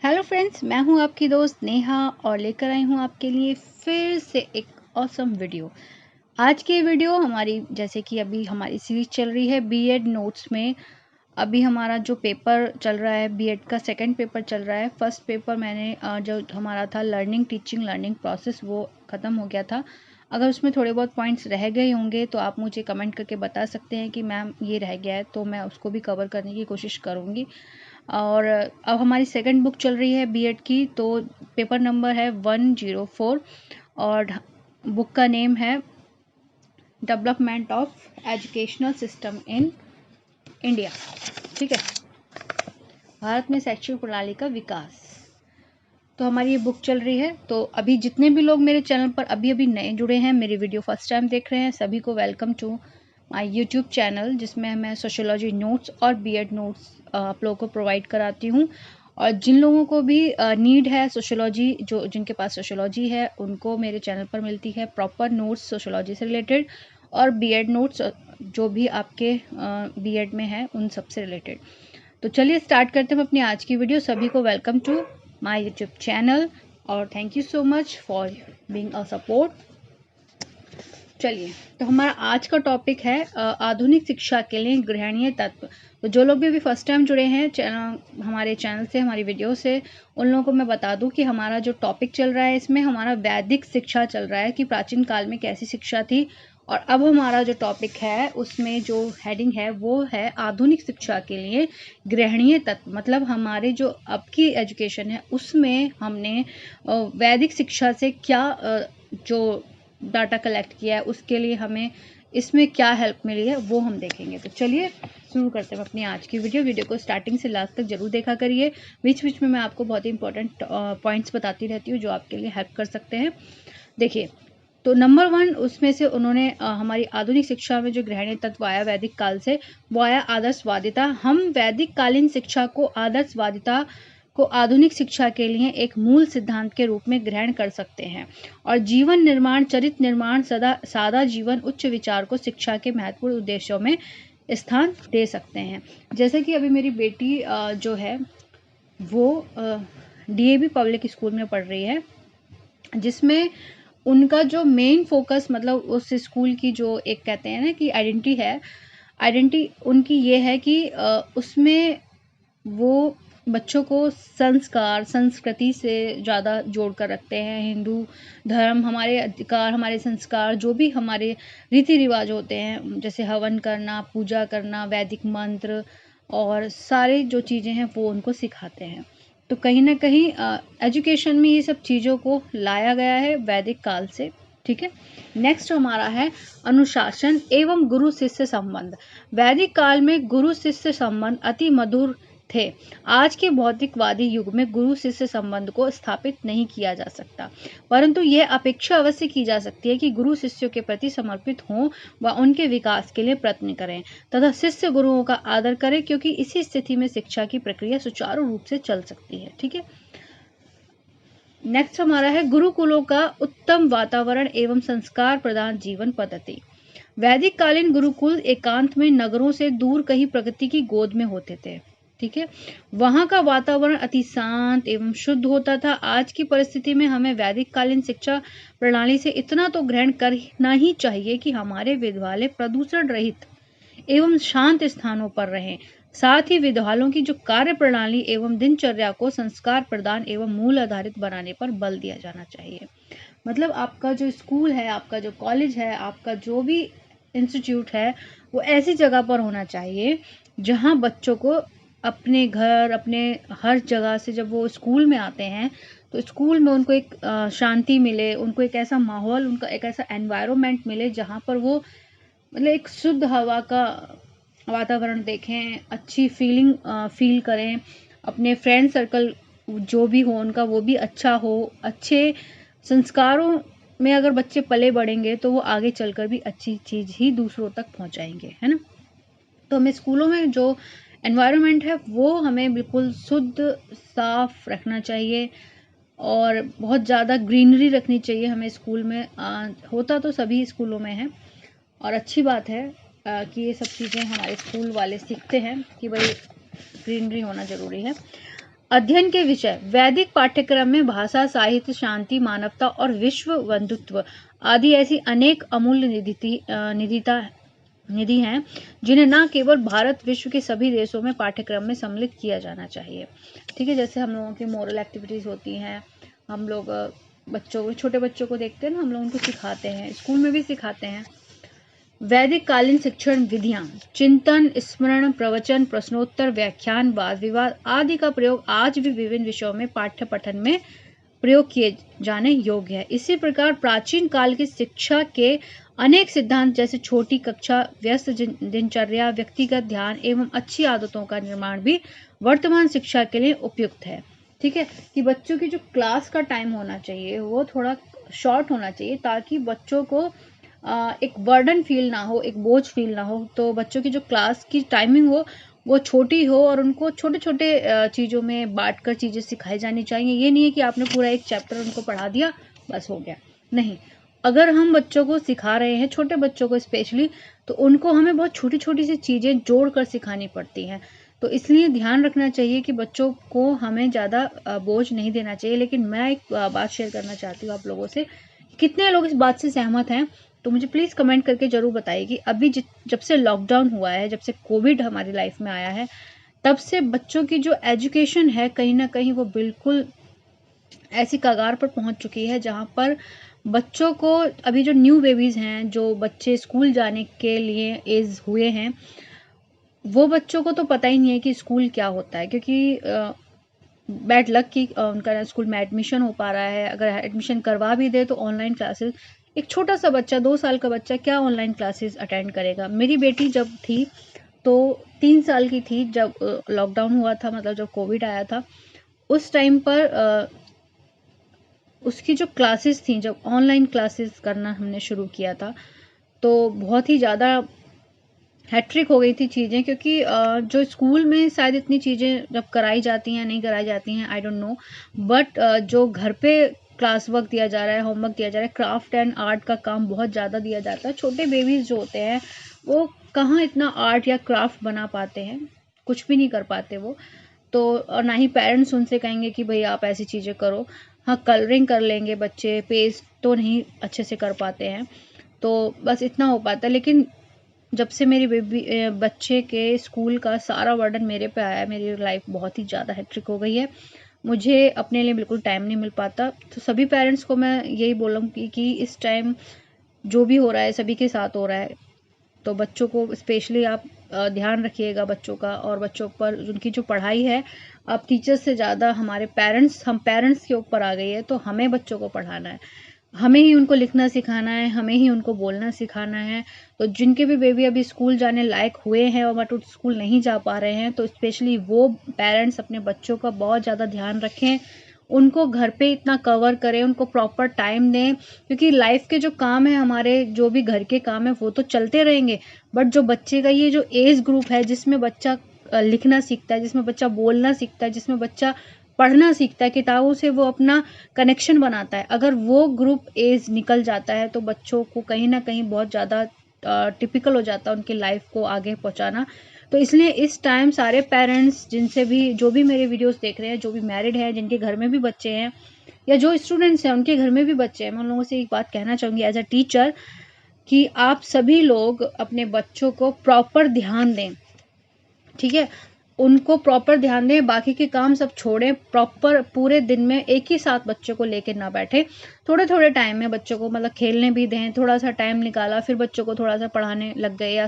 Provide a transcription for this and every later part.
Hello friends, मैं हूं आपकी दोस्त नेहा और लेकर आई हूं आपके लिए फिर से एक ऑसम वीडियो। आज की वीडियो हमारी जैसे कि अभी हमारी सीरीज चल रही है बीएड नोट्स में। अभी हमारा जो पेपर चल रहा है बीएड का सेकंड पेपर चल रहा है। फर्स्ट पेपर मैंने जो हमारा था लर्निंग टीचिंग लर्निंग प्रोसेस वो ख़त्म हो गया था। अगर उसमें थोड़े बहुत पॉइंट्स रह गए होंगे तो आप मुझे कमेंट करके बता सकते हैं कि मैम ये रह गया है, तो मैं उसको भी कवर करने की कोशिश करूँगी। और अब हमारी सेकंड बुक चल रही है बीएड की, तो पेपर नंबर है 104 और बुक का नेम है development of educational system in India. ठीक है, भारत में शैक्षिक प्रणाली का विकास। तो हमारी ये बुक चल रही है। तो अभी जितने भी लोग मेरे चैनल पर अभी अभी नए जुड़े हैं, मेरी वीडियो फर्स्ट टाइम देख रहे हैं, सभी को welcome to my YouTube channel, जिसमें मैं सोशियोलॉजी नोट्स और बीएड नोट्स आप लोगों को प्रोवाइड कराती हूँ। और जिन लोगों को भी नीड है सोशियोलॉजी, जो जिनके पास सोशियोलॉजी है, उनको मेरे चैनल पर मिलती है प्रॉपर नोट्स सोशियोलॉजी से रिलेटेड और बीएड नोट्स जो भी आपके बीएड में है उन सब से रिलेटेड। तो चलिए स्टार्ट करते हैं अपनी आज की वीडियो। सभी को welcome to my YouTube channel और thank you so much for being a support. चलिए, तो हमारा आज का टॉपिक है आधुनिक शिक्षा के लिए ग्रहणीय तत्व। तो जो लोग भी अभी फर्स्ट टाइम जुड़े हैं हमारे चैनल से, हमारी वीडियो से, उन लोगों को मैं बता दूं कि हमारा जो टॉपिक चल रहा है इसमें हमारा वैदिक शिक्षा चल रहा है कि प्राचीन काल में कैसी शिक्षा थी। और अब हमारा जो टॉपिक है उसमें जो हेडिंग है वो है आधुनिक शिक्षा के लिए ग्रहणीय तत्व। मतलब हमारे जो अब की एजुकेशन है उसमें हमने वैदिक शिक्षा से क्या जो डाटा कलेक्ट किया है उसके लिए हमें इसमें क्या हेल्प मिली है वो हम देखेंगे। तो चलिए शुरू करते हैं अपनी आज की वीडियो को स्टार्टिंग से लास्ट तक जरूर देखा करिए। बीच बीच में मैं आपको बहुत ही इंपॉर्टेंट पॉइंट्स बताती रहती हूँ जो आपके लिए हेल्प कर सकते हैं। देखिए, तो नंबर 1 उसमें से उन्होंने हमारी आधुनिक शिक्षा में जो ग्रहणीय तत्व आया वैदिक काल से, वो आया आदर्शवादिता। हम वैदिक कालीन शिक्षा को आदर्शवादिता को आधुनिक शिक्षा के लिए एक मूल सिद्धांत के रूप में ग्रहण कर सकते हैं और जीवन निर्माण, चरित्र निर्माण, सादा जीवन, उच्च विचार को शिक्षा के महत्वपूर्ण उद्देश्यों में स्थान दे सकते हैं। जैसे कि अभी मेरी बेटी जो है वो डीएवी पब्लिक स्कूल में पढ़ रही है, जिसमें उनका जो मेन फोकस, मतलब उस स्कूल की जो एक कहते हैं ना कि आइडेंटिटी उनकी ये है कि उसमें वो बच्चों को संस्कार संस्कृति से ज़्यादा जोड़ कर रखते हैं। हिंदू धर्म, हमारे अधिकार, हमारे संस्कार, जो भी हमारे रीति रिवाज होते हैं, जैसे हवन करना, पूजा करना, वैदिक मंत्र और सारे जो चीज़ें हैं वो उनको सिखाते हैं। तो कहीं ना कहीं एजुकेशन में ये सब चीज़ों को लाया गया है वैदिक काल से। ठीक है, नेक्स्ट हमारा है अनुशासन एवं गुरु शिष्य संबंध। वैदिक काल में गुरु शिष्य संबंध अति मधुर थे। आज के भौतिकवादी युग में गुरु शिष्य संबंध को स्थापित नहीं किया जा सकता, परंतु यह अपेक्षा अवश्य की जा सकती है कि गुरु शिष्यों के प्रति समर्पित हों व उनके विकास के लिए प्रयत्न करें तथा शिष्य गुरुओं का आदर करें, क्योंकि इसी स्थिति में शिक्षा की प्रक्रिया सुचारू रूप से चल सकती है। ठीक है, नेक्स्ट हमारा है गुरुकुलों का उत्तम वातावरण एवं संस्कार प्रधान जीवन पद्धति। वैदिक कालीन गुरुकुल एकांत में नगरों से दूर कहीं प्रकृति की गोद में होते थे। ठीक है, वहां का वातावरण अति शांत एवं शुद्ध होता था। आज की परिस्थिति में हमें वैदिक कालीन शिक्षा प्रणाली से इतना तो ग्रहण करना ही चाहिए कि हमारे विद्यालय प्रदूषण रहित एवं शांत स्थानों पर रहें। साथ ही विद्यालयों की जो कार्य प्रणाली एवं दिनचर्या को संस्कार प्रदान एवं मूल आधारित बनाने पर बल दिया जाना चाहिए। मतलब आपका जो स्कूल है, आपका जो कॉलेज है, आपका जो भी इंस्टीट्यूट है, वो ऐसी जगह पर होना चाहिए जहाँ बच्चों को अपने घर, अपने हर जगह से जब वो स्कूल में आते हैं तो स्कूल में उनको एक शांति मिले, उनको एक ऐसा माहौल, उनका एक ऐसा एनवायरनमेंट मिले जहाँ पर वो मतलब एक शुद्ध हवा का वातावरण देखें, अच्छी फीलिंग फील करें, अपने फ्रेंड सर्कल जो भी हो उनका वो भी अच्छा हो। अच्छे संस्कारों में अगर बच्चे पले बढ़ेंगे तो वो आगे चलकर भी अच्छी चीज़ ही दूसरों तक पहुंचाएंगे, है ना। तो हमें स्कूलों में जो एनवायरनमेंट है वो हमें बिल्कुल शुद्ध साफ रखना चाहिए और बहुत ज़्यादा ग्रीनरी रखनी चाहिए हमें स्कूल में। होता तो सभी स्कूलों में है और अच्छी बात है कि ये सब चीज़ें हमारे स्कूल वाले सीखते हैं कि भाई ग्रीनरी होना ज़रूरी है। अध्ययन के विषय वैदिक पाठ्यक्रम में भाषा, साहित्य, शांति, मानवता और विश्व बंधुत्व आदि ऐसी अनेक अमूल्य निधि हैं जिन्हें न केवल भारत, विश्व के सभी देशों में पाठ्यक्रम में सम्मिलित किया जाना चाहिए। ठीक है, जैसे हम लोगों की मोरल एक्टिविटीज़ होती हैं, हम लोग बच्चों को, छोटे बच्चों को देखते हैं ना, हम लोग उनको सिखाते हैं, स्कूल में भी सिखाते हैं। वैदिक कालीन शिक्षण विधियां, चिंतन, स्मरण, प्रवचन, प्रश्नोत्तर, व्याख्यान, वाद विवाद आदि का प्रयोग आज भी विभिन्न विषयों में पाठ्य पठन में प्रयोग किए जाने योग्य है। इसी प्रकार प्राचीन काल की शिक्षा के अनेक सिद्धांत जैसे छोटी कक्षा, व्यस्त दिनचर्या, व्यक्तिगत ध्यान एवं अच्छी आदतों का निर्माण भी वर्तमान शिक्षा के लिए उपयुक्त है। ठीक है, कि बच्चों की जो क्लास का टाइम होना चाहिए वो थोड़ा शॉर्ट होना चाहिए, ताकि बच्चों को एक बर्डन फील ना हो, एक बोझ फील ना हो। तो बच्चों की जो क्लास की टाइमिंग हो वो छोटी हो और उनको छोटे छोटे चीज़ों में बांट कर चीज़ें सिखाई जानी चाहिए। ये नहीं है कि आपने पूरा एक चैप्टर उनको पढ़ा दिया बस हो गया, नहीं। अगर हम बच्चों को सिखा रहे हैं, छोटे बच्चों को स्पेशली, तो उनको हमें बहुत छोटी छोटी सी चीज़ें जोड़ कर सिखानी पड़ती हैं। तो इसलिए ध्यान रखना चाहिए कि बच्चों को हमें ज़्यादा बोझ नहीं देना चाहिए। लेकिन मैं एक बात शेयर करना चाहती हूँ आप लोगों से, कितने लोग इस बात से सहमत हैं तो मुझे प्लीज़ कमेंट करके ज़रूर बताइए कि अभी जब से लॉकडाउन हुआ है, जब से कोविड हमारी लाइफ में आया है, तब से बच्चों की जो एजुकेशन है कहीं ना कहीं वो बिल्कुल ऐसी कगार पर पहुंच चुकी है जहां पर बच्चों को, अभी जो न्यू बेबीज़ हैं, जो बच्चे स्कूल जाने के लिए एज हुए हैं, वो बच्चों को तो पता ही नहीं है कि स्कूल क्या होता है, क्योंकि बैड लक की उनका स्कूल में एडमिशन हो पा रहा है। अगर एडमिशन करवा भी दे तो ऑनलाइन क्लासेस, एक छोटा सा बच्चा, 2 साल का बच्चा क्या ऑनलाइन क्लासेस अटेंड करेगा। मेरी बेटी जब थी तो 3 साल की थी जब लॉकडाउन हुआ था, मतलब जब कोविड आया था, उस टाइम पर उसकी जो क्लासेस थी, जब ऑनलाइन क्लासेस करना हमने शुरू किया था, तो बहुत ही ज़्यादा हैट्रिक हो गई थी चीज़ें, क्योंकि जो स्कूल में शायद इतनी चीज़ें जब कराई जाती हैं नहीं कराई जाती हैं, आई डोंट नो, बट जो घर पे क्लास वर्क दिया जा रहा है, होमवर्क दिया जा रहा है, क्राफ्ट एंड आर्ट का काम बहुत ज़्यादा दिया जाता है। छोटे बेबीज़ जो होते हैं वो कहाँ इतना आर्ट या क्राफ्ट बना पाते हैं, कुछ भी नहीं कर पाते वो तो। और ना ही पेरेंट्स उनसे कहेंगे कि भाई आप ऐसी चीज़ें करो। हाँ, कलरिंग कर लेंगे बच्चे, पेस्ट तो नहीं अच्छे से कर पाते हैं, तो बस इतना हो पाता है। लेकिन जब से मेरी बच्चे के स्कूल का सारा बर्डन मेरे पे आया है, मेरी लाइफ बहुत ही ज़्यादा हैट्रिक हो गई है। मुझे अपने लिए बिल्कुल टाइम नहीं मिल पाता। तो सभी पेरेंट्स को मैं यही बोलूँगी कि इस टाइम जो भी हो रहा है सभी के साथ हो रहा है, तो बच्चों को स्पेशली आप ध्यान रखिएगा बच्चों का, और बच्चों पर उनकी जो पढ़ाई है, अब टीचर्स से ज़्यादा हमारे पेरेंट्स, हम पेरेंट्स के ऊपर आ गई है। तो हमें बच्चों को पढ़ाना है, हमें ही उनको लिखना सिखाना है, हमें ही उनको बोलना सिखाना है। तो जिनके भी बेबी अभी स्कूल जाने लायक हुए हैं और बट स्कूल नहीं जा पा रहे हैं, तो स्पेशली वो पेरेंट्स अपने बच्चों का बहुत ज़्यादा ध्यान रखें, उनको घर पे इतना कवर करें, उनको प्रॉपर टाइम दें, क्योंकि लाइफ के जो काम है हमारे, जो भी घर के काम है वो तो चलते रहेंगे, बट जो बच्चे का ये जो एज ग्रुप है जिसमें बच्चा लिखना सीखता है, जिसमें बच्चा बोलना सीखता है, जिसमें बच्चा पढ़ना सीखता है, किताबों से वो अपना कनेक्शन बनाता है, अगर वो ग्रुप एज निकल जाता है तो बच्चों को कहीं ना कहीं बहुत ज़्यादा टिपिकल हो जाता है उनकी लाइफ को आगे पहुंचाना। तो इसलिए इस टाइम सारे पेरेंट्स, जिनसे भी, जो भी मेरे वीडियोस देख रहे हैं, जो भी मैरिड हैं, जिनके घर में भी बच्चे हैं, या जो स्टूडेंट्स हैं उनके घर में भी बच्चे हैं, मैं उन लोगों से एक बात कहना चाहूँगी एज अ टीचर, कि आप सभी लोग अपने बच्चों को प्रॉपर ध्यान दें। ठीक है, उनको प्रॉपर ध्यान दें, बाकी के काम सब छोड़ें, प्रॉपर पूरे दिन में एक ही साथ बच्चों को लेकर ना बैठे, थोड़े थोड़े टाइम में बच्चों को मतलब खेलने भी दें। थोड़ा सा टाइम निकाला, फिर बच्चों को थोड़ा सा पढ़ाने लग गए, या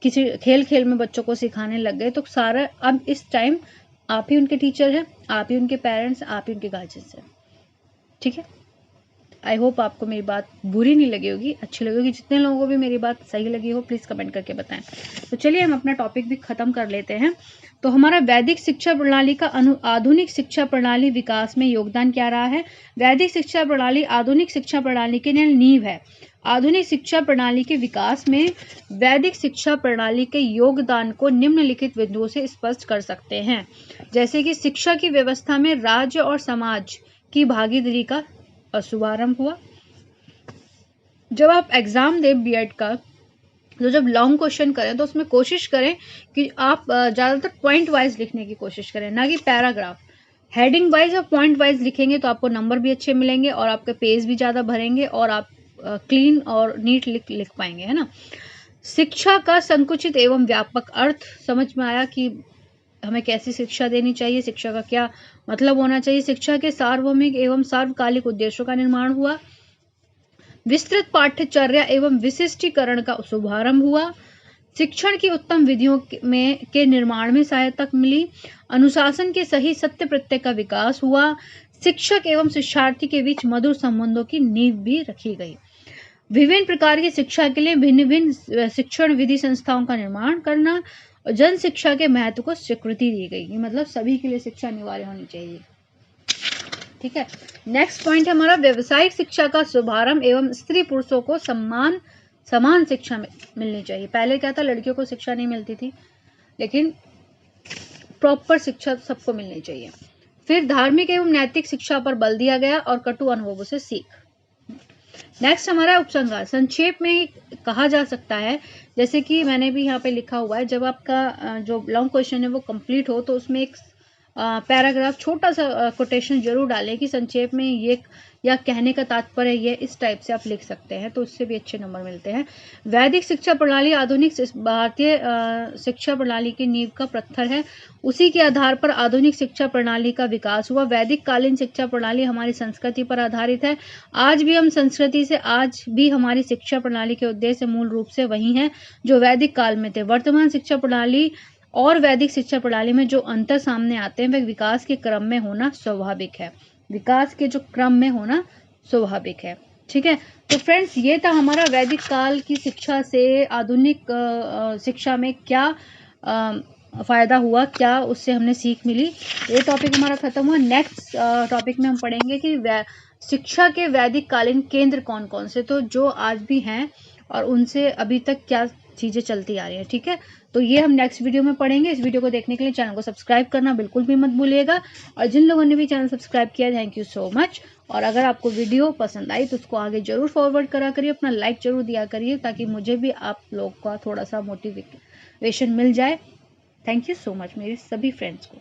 किसी खेल खेल में बच्चों को सिखाने लग गए, तो सारा अब इस टाइम आप ही उनके टीचर हैं, आप ही उनके पेरेंट्स, आप ही उनके गार्जियंस हैं। ठीक है, आई होप आपको मेरी बात बुरी नहीं लगी होगी, अच्छी लगी होगी। जितने लोगों को भी मेरी बात सही लगी हो प्लीज़ कमेंट करके बताएं। तो चलिए हम अपना टॉपिक भी ख़त्म कर लेते हैं। तो हमारा वैदिक शिक्षा प्रणाली का आधुनिक शिक्षा प्रणाली विकास में योगदान क्या रहा है। वैदिक शिक्षा प्रणाली आधुनिक शिक्षा प्रणाली के लिए नींव है। आधुनिक शिक्षा प्रणाली के विकास में वैदिक शिक्षा प्रणाली के योगदान को निम्नलिखित बिंदुओं से स्पष्ट कर सकते हैं, जैसे कि शिक्षा की व्यवस्था में राज्य और समाज की भागीदारी का शुभारंभ हुआ। जब आप एग्जाम दें बीएड का, तो जब लॉन्ग क्वेश्चन करें तो उसमें कोशिश करें कि आप ज़्यादातर पॉइंट वाइज लिखने की कोशिश करें, ना कि पैराग्राफ। हेडिंग वाइज और पॉइंट वाइज लिखेंगे तो आपको नंबर भी अच्छे मिलेंगे और आपके पेज भी ज़्यादा भरेंगे और आप क्लीन और नीट लिख पाएंगे, है ना। शिक्षा का संकुचित एवं व्यापक अर्थ समझ में आया कि हमें कैसी शिक्षा देनी चाहिए, शिक्षा का क्या मतलब होना चाहिए। शिक्षा के सार्वभौमिक एवं सार्वकालिक उद्देश्यों का निर्माण हुआ। विस्तृत पाठ्यचर्या एवं विशिष्टीकरण का शुभारंभ हुआ। शिक्षण की उत्तम विधियों के निर्माण में सहायता मिली। अनुशासन के सही सत्य प्रत्यय का विकास हुआ। शिक्षक एवं शिक्षार्थी के बीच मधुर संबंधों की नींव भी रखी गई। विभिन्न प्रकार की शिक्षा के लिए भिन्न भिन्न शिक्षण विधि संस्थाओं का निर्माण करना और जन शिक्षा के महत्व को स्वीकृति दी गई, मतलब सभी के लिए शिक्षा अनिवार्य होनी चाहिए। ठीक है, नेक्स्ट पॉइंट है हमारा व्यवसायिक शिक्षा का शुभारंभ एवं स्त्री पुरुषों को समान शिक्षा मिलनी चाहिए। पहले क्या था, लड़कियों को शिक्षा नहीं मिलती थी, लेकिन प्रॉपर शिक्षा सबको मिलनी चाहिए। फिर धार्मिक एवं नैतिक शिक्षा पर बल दिया गया और कटु अनुभवों से सीख। नेक्स्ट हमारा उपसंहार, संक्षेप में कहा जा सकता है, जैसे कि मैंने भी यहाँ पे लिखा हुआ है, जब आपका जो लॉन्ग क्वेश्चन है वो कंप्लीट हो तो उसमें एक पैराग्राफ छोटा सा कोटेशन जरूर डालें कि संक्षेप में ये या कहने का तात्पर्य ये, इस टाइप से आप लिख सकते हैं, तो उससे भी अच्छे नंबर मिलते हैं। वैदिक शिक्षा प्रणाली आधुनिक भारतीय शिक्षा प्रणाली की नींव का पत्थर है। उसी के आधार पर आधुनिक शिक्षा प्रणाली का विकास हुआ। वैदिक कालीन शिक्षा प्रणाली हमारी संस्कृति पर आधारित है। आज भी हम संस्कृति से, आज भी हमारी शिक्षा प्रणाली के उद्देश्य मूल रूप से वही हैं जो वैदिक काल में थे। वर्तमान शिक्षा प्रणाली और वैदिक शिक्षा प्रणाली में जो अंतर सामने आते हैं वह विकास के क्रम में होना स्वाभाविक है। विकास के जो क्रम में होना स्वाभाविक है। ठीक है, तो फ्रेंड्स ये था हमारा वैदिक काल की शिक्षा से आधुनिक शिक्षा में क्या फायदा हुआ, क्या उससे हमने सीख मिली। ये टॉपिक हमारा खत्म हुआ। नेक्स्ट टॉपिक में हम पढ़ेंगे कि शिक्षा के वैदिक कालीन केंद्र कौन कौन से, तो जो आज भी हैं और उनसे अभी तक क्या चीज़ें चलती आ रही हैं। ठीक है, तो ये हम नेक्स्ट वीडियो में पढ़ेंगे। इस वीडियो को देखने के लिए चैनल को सब्सक्राइब करना बिल्कुल भी मत भूलिएगा, और जिन लोगों ने भी चैनल सब्सक्राइब किया थैंक यू सो मच। और अगर आपको वीडियो पसंद आई तो उसको आगे जरूर फॉरवर्ड करा करिए, अपना लाइक जरूर दिया करिए, ताकि मुझे भी आप लोग का थोड़ा सा मोटिवेशन मिल जाए। थैंक यू सो मच मेरे सभी फ्रेंड्स को।